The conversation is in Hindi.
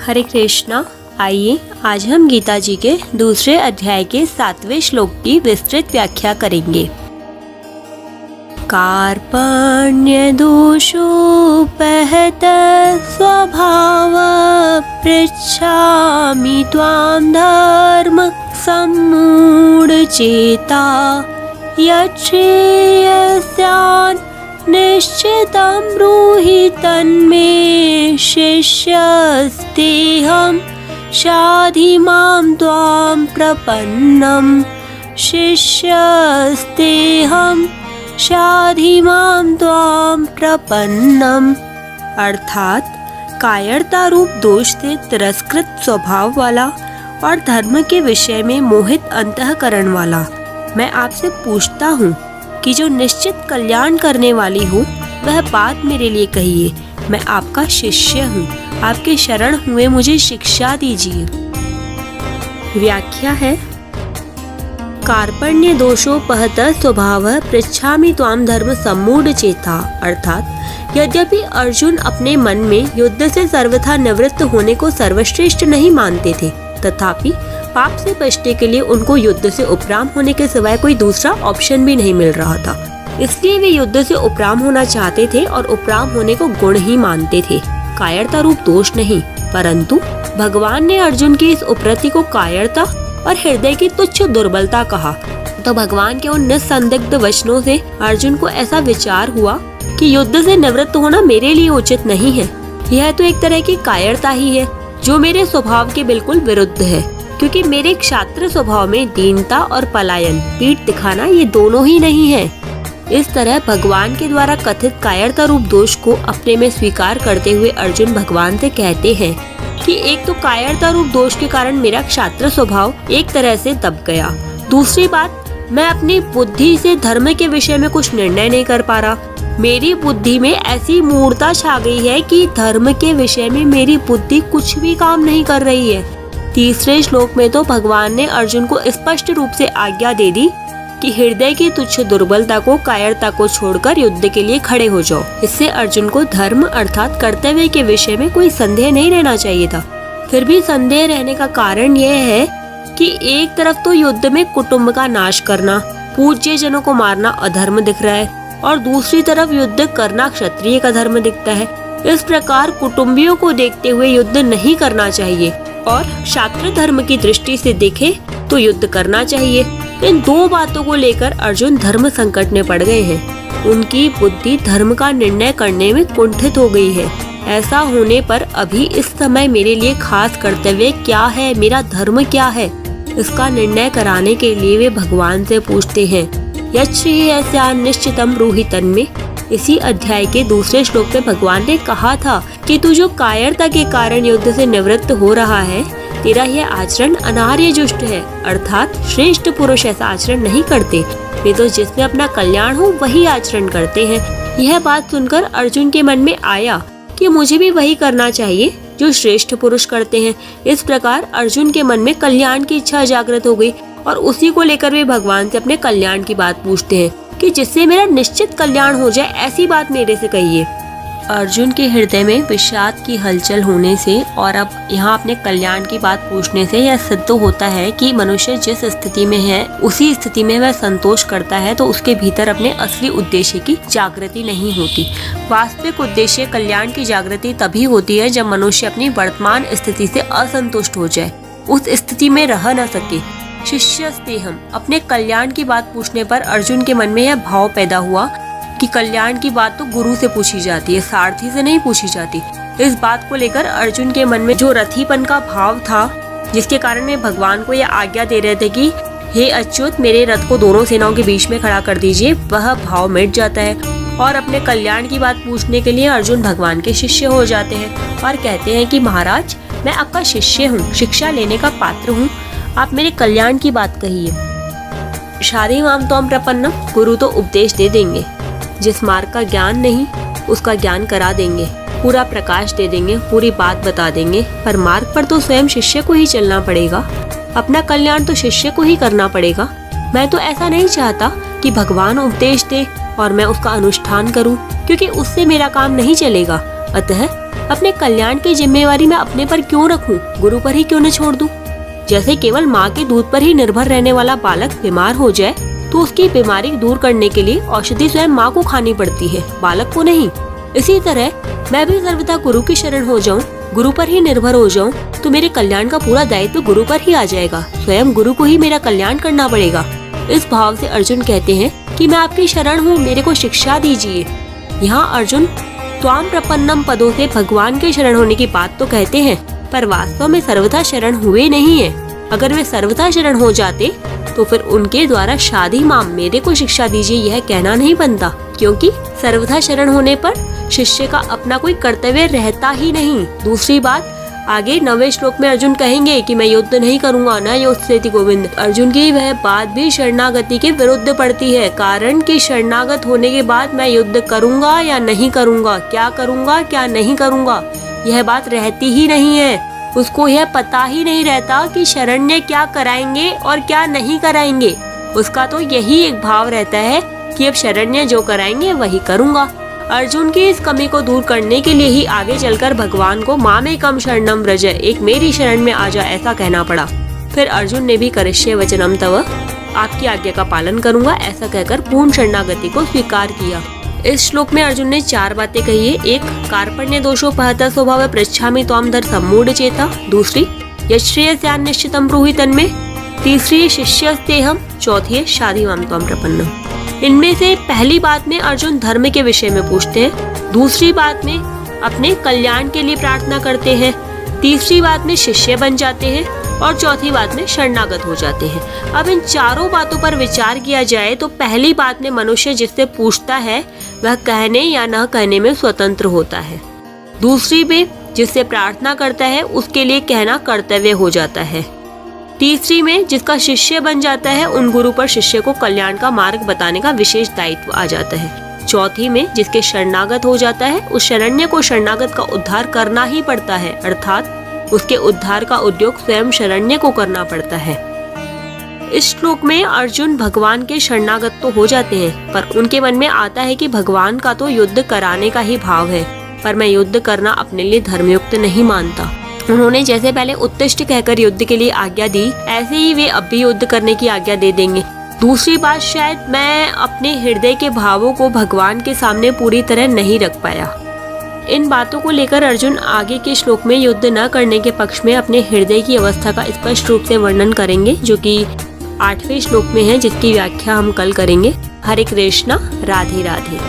हरे कृष्णा। आइए आज हम गीता जी के दूसरे अध्याय के 7वें श्लोक की विस्तृत व्याख्या करेंगे। कार्पण्य दोषोपहत स्वभाव पृच्छामि त्वां धर्म सम्मूढचेता यच्छ्रेयस्यान् निश्चितं ब्रूहि तन्मे शिष्यस्तेऽहं शाधि मां त्वां प्रपन्नं शिष्यस्तेऽहं शाधि मां त्वां प्रपन्नम। अर्थात कायरता रूप दोष से तिरस्कृत स्वभाव वाला और धर्म के विषय में मोहित अंतःकरण वाला मैं आपसे पूछता हूँ कि जो निश्चित कल्याण करने वाली हो वह बात मेरे लिए कहिए। मैं आपका शिष्य हूँ, आपके शरण हुए मुझे शिक्षा दीजिए। व्याख्या है, कार्पण्य दोषोपहत स्वभाव पृच्छामि त्वां धर्म सम्मूढचेता। अर्थात यद्यपि अर्जुन अपने मन में युद्ध से सर्वथा निवृत्त होने को सर्वश्रेष्ठ नहीं मानते थे, तथापि पाप से बचने के लिए उनको युद्ध से उपराम होने के सिवाय कोई दूसरा ऑप्शन भी नहीं मिल रहा था। इसलिए वे युद्ध से उपराम होना चाहते थे और उपराम होने को गुण ही मानते थे, कायरता रूप दोष नहीं। परंतु भगवान ने अर्जुन की इस उपरति को कायरता और हृदय की तुच्छ दुर्बलता कहा, तो भगवान के उन निस्संदिग्ध वचनों से अर्जुन को ऐसा विचार हुआ कि युद्ध से निवृत्त होना मेरे लिए उचित नहीं है। यह तो एक तरह की कायरता ही है जो मेरे स्वभाव के बिल्कुल विरुद्ध है, क्योंकि मेरे क्षात्र स्वभाव में दीनता और पलायन, पीठ दिखाना, ये दोनों ही नहीं है। इस तरह भगवान के द्वारा कथित कायरता रूप दोष को अपने में स्वीकार करते हुए अर्जुन भगवान से कहते हैं कि एक तो कायरता रूप दोष के कारण मेरा क्षात्र स्वभाव एक तरह से दब गया, दूसरी बात मैं अपनी बुद्धि से धर्म के विषय में कुछ निर्णय नहीं कर पा रहा। मेरी बुद्धि में ऐसी मूढ़ता छा गई है कि धर्म के विषय में मेरी बुद्धि कुछ भी काम नहीं कर रही है। तीसरे श्लोक में तो भगवान ने अर्जुन को स्पष्ट रूप से आज्ञा दे दी कि हृदय की तुच्छ दुर्बलता को, कायरता को छोड़कर युद्ध के लिए खड़े हो जाओ। इससे अर्जुन को धर्म अर्थात कर्तव्य के विषय में कोई संदेह नहीं रहना चाहिए था। फिर भी संदेह रहने का कारण यह है कि एक तरफ तो युद्ध में कुटुंब का नाश करना, पूज्य जनों को मारना अधर्म दिख रहा है और दूसरी तरफ युद्ध करना क्षत्रिय का धर्म दिखता है। इस प्रकार कुटुंबियों को देखते हुए युद्ध नहीं करना चाहिए और क्षात्र धर्म की दृष्टि से देखे तो युद्ध करना चाहिए। इन दो बातों को लेकर अर्जुन धर्म संकट में पड़ गए हैं। उनकी बुद्धि धर्म का निर्णय करने में कुंठित हो गई है। ऐसा होने पर अभी इस समय मेरे लिए खास कर्तव्य क्या है, मेरा धर्म क्या है, इसका निर्णय कराने के लिए वे भगवान से पूछते हैं। यच्छ्रेयस्यान् निश्चितं ब्रूहि तन्मे। इसी अध्याय के दूसरे श्लोक में भगवान ने कहा था कि तू जो कायरता के कारण युद्ध से निवृत्त हो रहा है, तेरा यह आचरण अनार्य जुष्ट है, अर्थात श्रेष्ठ पुरुष ऐसा आचरण नहीं करते। वे तो जिसमें अपना कल्याण हो वही आचरण करते हैं। यह बात सुनकर अर्जुन के मन में आया कि मुझे भी वही करना चाहिए जो श्रेष्ठ पुरुष करते हैं। इस प्रकार अर्जुन के मन में कल्याण की इच्छा जागृत हो गई और उसी को लेकर वे भगवान से अपने कल्याण की बात पूछते हैं कि जिससे मेरा निश्चित कल्याण हो जाए, ऐसी बात मेरे से कहिए। अर्जुन के हृदय में विषाद की हलचल होने से और अब यहाँ अपने कल्याण की बात पूछने से यह सिद्ध होता है कि मनुष्य जिस स्थिति में है उसी स्थिति में वह संतोष करता है तो उसके भीतर अपने असली उद्देश्य की जागृति नहीं होती। वास्तविक उद्देश्य कल्याण की जागृति तभी होती है जब मनुष्य अपनी वर्तमान स्थिति से असंतुष्ट हो जाए, उस स्थिति में रह न सके। शिष्यस्तेहम। अपने कल्याण की बात पूछने पर अर्जुन के मन में यह भाव पैदा हुआ कि कल्याण की बात तो गुरु से पूछी जाती है, सारथी से नहीं पूछी जाती। इस बात को लेकर अर्जुन के मन में जो रथीपन का भाव था, जिसके कारण वे भगवान को यह आज्ञा दे रहे थे कि हे अच्युत, मेरे रथ को दोनों सेनाओं के बीच में खड़ा कर दीजिए, वह भाव मिट जाता है और अपने कल्याण की बात पूछने के लिए अर्जुन भगवान के शिष्य हो जाते हैं और कहते हैं कि महाराज, मैं आपका शिष्य हूँ, शिक्षा लेने का पात्र हूँ, आप मेरे कल्याण की बात कहिए। शाधि मां त्वां प्रपन्नम। गुरु तो उपदेश दे देंगे, जिस मार्ग का ज्ञान नहीं उसका ज्ञान करा देंगे, पूरा प्रकाश दे देंगे, पूरी बात बता देंगे, पर मार्ग पर तो स्वयं शिष्य को ही चलना पड़ेगा। अपना कल्याण तो शिष्य को ही करना पड़ेगा। मैं तो ऐसा नहीं चाहता कि भगवान उपदेश दे और मैं उसका अनुष्ठान करूं, क्योंकि उससे मेरा काम नहीं चलेगा। अतः अपने कल्याण की जिम्मेवारी मैं अपने पर क्यों रखूं? गुरु पर ही क्यों न छोड़ दूं? जैसे केवल माँ के दूध पर ही निर्भर रहने वाला बालक बीमार हो जाए तो उसकी बीमारी दूर करने के लिए औषधि स्वयं माँ को खानी पड़ती है, बालक को नहीं। इसी तरह मैं भी सर्वथा गुरु की शरण हो जाऊं, गुरु पर ही निर्भर हो जाऊं, तो मेरे कल्याण का पूरा दायित्व गुरु पर ही आ जाएगा। स्वयं गुरु को ही मेरा कल्याण करना पड़ेगा। इस भाव से अर्जुन कहते हैं कि मैं आपकी शरण हूँ, मेरे को शिक्षा दीजिए। यहाँ अर्जुन त्वाम प्रपन्नम पदों से भगवान के शरण होने की बात तो कहते हैं, पर वास्तव में सर्वथा शरण हुए नहीं है। अगर वे सर्वथा शरण हो जाते तो फिर उनके द्वारा शादी माम मेरे को शिक्षा दीजिए यह कहना नहीं बनता, क्योंकि सर्वथा शरण होने पर शिष्य का अपना कोई कर्तव्य रहता ही नहीं। दूसरी बात, आगे 9वें श्लोक में अर्जुन कहेंगे कि मैं युद्ध नहीं करूंगा, न योत्स्यति गोविंद। अर्जुन की वह बात भी शरणागति के विरुद्ध पड़ती है, कारण कि शरणागत होने के बाद मैं युद्ध करूंगा या नहीं करूंगा, क्या नहीं करूंगा, यह बात रहती ही नहीं है। उसको यह पता ही नहीं रहता कि शरण्य क्या कराएंगे और क्या नहीं कराएंगे। उसका तो यही एक भाव रहता है कि अब शरण्य जो कराएंगे वही करूंगा। अर्जुन की इस कमी को दूर करने के लिए ही आगे चलकर भगवान को मामेकम शरणम व्रज, एक मेरी शरण में आजा, ऐसा कहना पड़ा। फिर अर्जुन ने भी करिष्ये वचनम तव, आपकी आज्ञा का पालन करूंगा, ऐसा कहकर पूर्ण शरणागति को स्वीकार किया। इस श्लोक में अर्जुन ने 4 बातें कही है। एक, कार्पण्य दोषोपहत स्वभाव पृच्छामि त्वाम धर सम्मूढ़ चेता। दूसरी, यश्रेयस्यान् निश्चितं ब्रूहि तन्मे। तीसरी, शिष्यस्तेहम्। चौथी है, शाधि मां त्वाम प्रपन्नम्। इनमें से पहली बात में अर्जुन धर्म के विषय में पूछते हैं, दूसरी बात में अपने कल्याण के लिए प्रार्थना करते हैं, तीसरी बात में शिष्य बन जाते हैं और चौथी बात में शरणागत हो जाते हैं। अब इन चारों बातों पर विचार किया जाए तो पहली बात में मनुष्य जिससे पूछता है वह कहने या न कहने में स्वतंत्र होता है। दूसरी में जिससे प्रार्थना करता है उसके लिए कहना कर्तव्य हो जाता है। तीसरी में जिसका शिष्य बन जाता है उन गुरु पर शिष्य को कल्याण का मार्ग बताने का विशेष दायित्व आ जाता है। चौथी में जिसके शरणागत हो जाता है उस शरण्य को शरणागत का उद्धार करना ही पड़ता है, अर्थात उसके उद्धार का उद्योग स्वयं शरण्य को करना पड़ता है। इस श्लोक में अर्जुन भगवान के शरणागत तो हो जाते हैं, पर उनके मन में आता है कि भगवान का तो युद्ध कराने का ही भाव है, पर मैं युद्ध करना अपने लिए धर्मयुक्त नहीं मानता। उन्होंने जैसे पहले उत्तिष्ठ कहकर युद्ध के लिए आज्ञा दी, ऐसे ही वे अब भी युद्ध करने की आज्ञा दे देंगे। दूसरी बात, शायद मैं अपने हृदय के भावों को भगवान के सामने पूरी तरह नहीं रख पाया। इन बातों को लेकर अर्जुन आगे के श्लोक में युद्ध न करने के पक्ष में अपने हृदय की अवस्था का स्पष्ट रूप से वर्णन करेंगे, जो कि 8वें श्लोक में है, जिसकी व्याख्या हम कल करेंगे। हरे कृष्णा, राधे राधे।